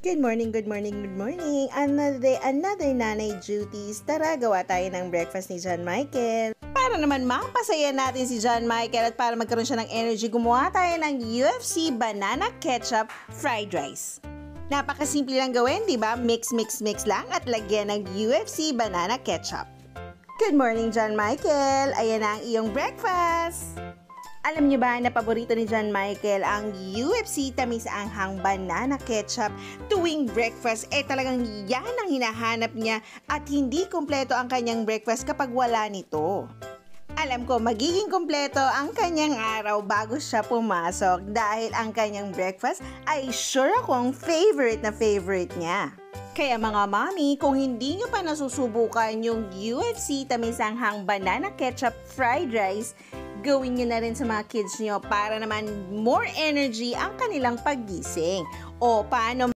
Good morning, good morning, good morning. Another day, another nanay duties. Tara, gawa tayo ng breakfast ni John Michael. Para naman mapasaya natin si John Michael at para magkaroon siya ng energy, gumawa tayo ng UFC banana ketchup fried rice. Napakasimple lang gawin, di ba? Mix lang at lagyan ng UFC banana ketchup. Good morning, John Michael. Ayan na ang iyong breakfast. Alam niyo ba na paborito ni John Michael ang UFC tamis anghang banana ketchup tuwing breakfast? Talagang yan ang hinahanap niya at hindi kumpleto ang kanyang breakfast kapag wala nito. Alam ko magiging kumpleto ang kanyang araw bago siya pumasok dahil ang kanyang breakfast ay sure akong favorite na favorite niya. Kaya mga mami, kung hindi nyo pa nasusubukan yung UFC tamis anghang banana ketchup fried rice, gawin nyo na rin sa mga kids nyo para naman more energy ang kanilang paggising. O paano